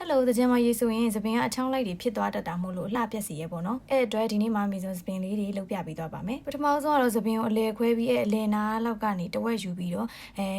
Hello တကြမ်းမရေးဆိုရင်သပင်ကအချောင်းလိုက်တွေဖြစ်သွားတတ်တာမို့လို့အလှပြက်စီရဲပေါ့နော်အဲ့အတွက်ဒီနေ့မှမေဆုံးသပင်လေးတွေလုပ်ပြပေးသွားပါမယ်ပထမဆုံးကတော့သပင်ကိုအလဲခွဲပြီးအလဲနာလောက်ကနေတဝက်ယူပြီးတော့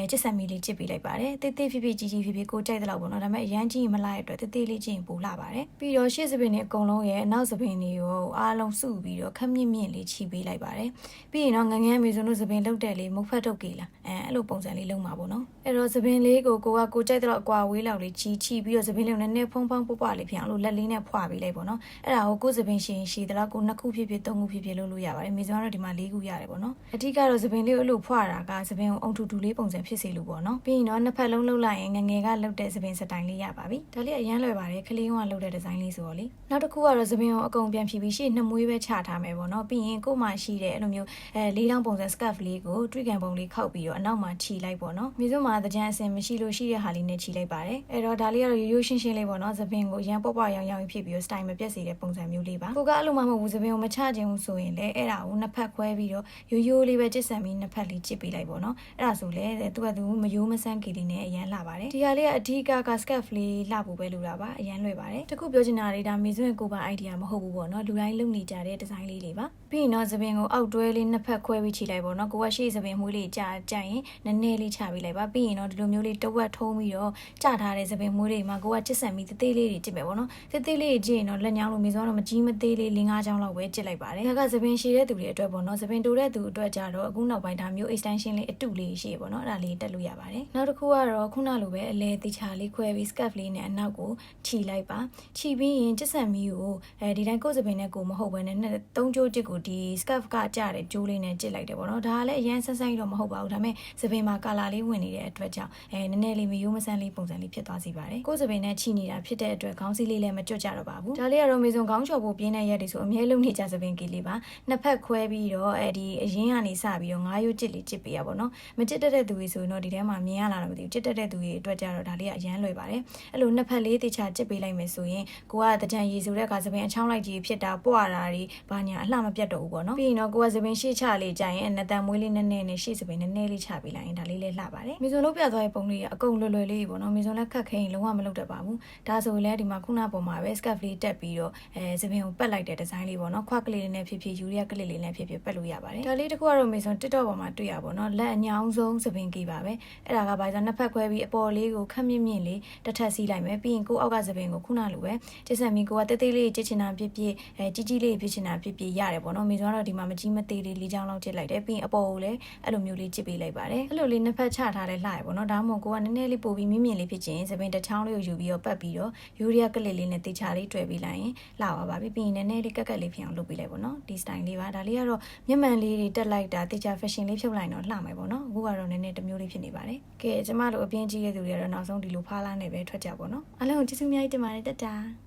ကျစ်ဆက်မီလေးကျစ်ပေးလိုက်ပါတယ်တိတ်တိတ်ဖြစ်ဖြစ်ကြီးကြီးဖြစ်ဖြစ်ကိုကြိုက်တဲ့လောက်ပေါ့နော်ဒါပေမဲ့အရန်ကြီးမလိုက်အတွက်တိတ်တိတ်လေးကျင်ပူလာပါတယ်ပြီးတော့ရှေ့သပင်တွေအကုန်လုံးရဲ့နောက်သပင်တွေကိုအားလုံးစုပြီးတော့ခက်မြင့်မြင့်လေးချီပေးလိုက်ပါတယ်ပြီးရင်တော့ငငယ်မေဆုံးတို့သပင်လုတ်တဲ့လေးမုတ်ဖက်ထုတ်ကေးလာအဲ့လိုပုံစံလေးလုံးမှာပေါ့နော်အဲ့တော့သပင်လေးကိုကိုကြိုက်တဲ့လောက်အကွာဝေးလောက်လေးချီပြီးတော့သပင်လေးကိုနည်းဖုံးပွားလေးဖြစ်အောင်လို့လက်လေးနဲ့ဖွာပေးလိုက်ပေါ့နော်အဲ့ဒါကိုကိုသပင်ရှင်ရှည်တဲ့လောက်ကို2ခုဖြစ်ဖြစ်3ခုဖြစ်ဖြစ်လုပ်လို့ရပါတယ်မေဆုံးကတော့ဒီမှာ4ခုရတယ်ပေါ့နော်အဓိကတော့သပင်လေးကိုအဲ့လိုဖွာတာကသပင်ကိုအုံထူထူလေးပုံစံဖြစ်စေလို့ပေါ့နော်ပြီးရင်တော့နှစ်ဖက်လုံးလှုပ်လိုက်ရင်ငငယ်ကလှုပ်တဲ့သပင်စတိုင်လေးရပါပြီဒါလေးအရန်လွယ်ပါတယ်ခလေးကလှုပ်တဲ့ဒီဇိုင်းလေးဆိုတော့လေနောက်တစ်ခုကတော့သပင်ကိုအကုန်ပြန်ဖြီးပြီးရှေ့နှစ်မွေးပဲချထားမယ်ပေါ့နော်ပြီးရင်ကိုမှရှိတဲ့အဲ့လိုမျိုးလေးတောင်ပုံစံ scarf လေးကိုတွေ့ကန်ပုံလေးခောက်ပြီးတော့အနောက်မှာခြီလိုက်ပေါ့နော်မေဆုံးမှာတကြံအစင်မရှိလို့ရှိတဲ့ဟာလေးနဲ့ခြီလိုက်ပါတယ်အဲ့တော့ဒါလေးကတော့ရိုးရိုးရှင်းရှင်းလေးပေါ့နော်သပင်ကိုရန်ပေါ့ရောင်ဖြစ်ပြီးတော့ style မပြတ်စေတဲ့ပုံစံမျိုးလေးပါကိုကအဲ့လိုမှမဟုတ်ဘူးသပင်ကိုမချခြင်းဘူးဆိုရင်လည်းအဲ့ဒါကိုနှစ်ဖက်ခွဲပြီးတော့ရိုးလေးပဲကျစ်ဆန်ပြီးနှစ်ဖက်လေးကျစ်ပေးလိုက်ပေါ့နော်အဲ့ဒါဆိုလည်းသူကသူမယိုးမဆန်းကလေးနဲ့အရန်လှပါတယ်ဒီဟာလေးကအဓိက scarf လေးလှဖို့ပဲလိုတာပါအရန်လွယ်ပါတယ်တခုပြောချင်တာလေးဒါမေစွန်းကိုပါ idea မဟုတ်ဘူးပေါ့နော်လူတိုင်းလုပ်နေကြတဲ့ design လေးပါပြီးရင်တော့သပင်ကိုအောက်တွဲလေးနှစ်ဖက်ခွဲပြီးခြိလိုက်ပေါ့နော်ကိုကရှေ့သပင်မွေးလေးကြာကြရင်နည်းနည်းလေးချပေးလိုက်ပါပြီးရင်တော့ဒီလိုမျိုးလေးတဝက်ထုံးပြီးတော့ကြထားတဲ့သပင်မွေးလေးမှာကိုကကျစ်ဆန်ပြီးသေးလေးတွေကျစ်မယ်ပေါ့နော်သေးလေးကြည့်ရင်တော့လက်ညောင်းလိုမေစွန်းတော့မကြီးမသေးလေး5ချောင်းလောက်ပဲကျစ်လိုက်ပါတယ်ဒါကသပင်ရှည်တဲ့သူတွေအတွက်ပေါ့နော်သပင်တိုတဲ့သူအတွက်ကြတော့အခုနောက်ပိုင်းဒါမျိုး extension လေးအတုလေးရှည်ပေါ့နော်အဲ့ဒါလေးတက်လို့ရပါတယ်နောက်တစ်ခုကတော့ခုနလိုပဲအလဲတိချာလေးခွဲပြီး scarf လေးနဲ့အနောက်ကိုခြိလိုက်ပါခြိပြီးရင်ကျစ်ဆန်မီကိုဒီတိုင်းကိုယ်သပင်နဲ့ကိုမဟုတ်ဘဲနဲ့3ကြိုးကျစ်ကိုဒီ scarf ကကြတဲ့ကြိုးလေးနဲ့ကျစ်လိုက်တယ်ပေါ့နော်ဒါကလည်းအရင်ဆန်းဆန်းတော့မဟုတ်ပါဘူးဒါပေမဲ့သပင်မှာ color လေးဝင်နေတဲ့အတွက်ကြောင့်နည်းနည်းလေးမယိုးမဆန်းလေးပုံစံလေးဖြစ်သွားစေပါတယ်ကိုယ်သပင်နဲ့ခြိနေတာဖြစ်တဲ့အတွက်ခေါင်းစည်းလေးလည်းမကြွကြတော့ပါဘူးဒါလေးကတော့မေဆုံးခေါင်းချော်ဖို့ပြင်းတဲ့ရက်တွေဆိုအမြဲလုံးနေကြသပင်ကြီးလေးပါနှစ်ဖက်ခွဲပြီးတော့ဒီအရင်ကနေစပြီးတော့9ရိုးကျစ်လေးကျစ်ပေးရပါတော့မကျစ်တတ်တဲ့သူတွေဆိုရင်တော့ဒီထဲမှာမြင်ရလာတော့မသိဘူးကျစ်တတ်တဲ့သူတွေအတွက်ကြတော့ဒါလေးကအရန်လွယ်ပါတယ်အဲ့လိုနှစ်ဖက်လေးတေချာကျစ်ပေးလိုက်မယ်ဆိုရင်ကိုကတကြံရည်ဆိုတဲ့အခါသပင်အချောင်းလိုက်ကြီးဖြစ်တာပွာတာတွေဘာညာအလှမပြတ်တော့ဘူးပေါ့နော်ပြီးရင်တော့ကိုကသပင်ရှေ့ချလေးကြရင်နတန်မွေးလေးနည်းနည်းနဲ့ရှေ့သပင်နည်းနည်းလေးချပေးလိုက်ရင်ဒါလေးလည်းလှပါတယ်မေဆုံးလုံးပြသွားတဲ့ပုံလေးကအကုန်လွယ်လွယ်လေးပေါ့နော်မေဆုံးလည်းခက်ခဲရင်လုံးဝမလုပ်တတ်ပါဘူးဒါဆိုရင်လည်းဒီမှာခုနပုံမှာပဲ scarf လေးတက်ပြီးတော့သပင်ကိုပက်လိုက်တဲ့ဒီဇိုင်းလေးပေါ့နော်ခွက်ကလေးလေးနဲ့ဖြစ်ဖြစ်ယူရီးယားကလေးလေးနဲ့ဖြစ်ဖြစ်ပက်လို့ရပါတယ်ဒါလေးတစ်ခုကတော့မေဆုံး TikTok ပေါ်မှာတွေ့ရပါတော့လက်အညောင်းဆုံးသပင်ကြီးပါပဲအဲ့ဒါကဘာလဲနှစ်ဖက်ခွဲပြီးအပေါ်လေးကိုခက်မြင့်မြင့်လေးတစ်ထပ်စီးလိုက်မယ်ပြီးရင်ကိုအောက်ကသပင်ကိုခုနလိုပဲကျစ်ဆန်ပြီးကိုကတေးသေးလေးကျစ်ချင်တာဖြစ်ဖြစ်ကြီးကြီးလေးဖြစ်ချင်တာဖြစ်ဖြစ်ရတယ်ပေါ့နော်မေဆုံးကတော့ဒီမှာမကြီးမသေးလေးလေးချောင်းလောက်ကျစ်လိုက်တယ်ပြီးရင်အပေါ်ကိုလည်းအဲ့လိုမျိုးလေးကျစ်ပေးလိုက်ပါတယ်အဲ့လိုလေးနှစ်ဖက်ချထားတဲ့လှရပေါ့နော်ဒါမှမဟုတ်ကိုကနည်းနည်းလေးပို့ပြီးမြင့်မြင့်လေးဖြစ်ချင်သပင်တစ်ချောင်းလေးကိုယူပြီးတော့ပတ်ပြီးတော့ယူရီးယားကလေးလေးနဲ့တေချာလေးတွေ့ပြီးလိုက်ရင်လှပါပြီပြီးရင်နည်းနည်းလေးကက်ကက်လေးဖြစ်အောင်လုပ်ပေးလိုက်ပေါ့နော်ဒီ style လေးပါဒါလေးကတော့မျက်မှန်လေးတွေတက်လိုက်တာတေချာ fashion လေးဖြုတ်လိုက်တော့လှမယ်ပေါ့နော်အခုကတော့နည်းနည်းတစ်မျိုးလေးဖြစ်နေပါတယ်ကဲကျမတို့အပြင်းကြီးတဲ့သူတွေကတော့နောက်ဆုံးဒီလိုဖားလာနေပဲထွက်ကြပါတော့အားလုံးကျေးဇူးအများကြီးတင်ပါတယ်တတာ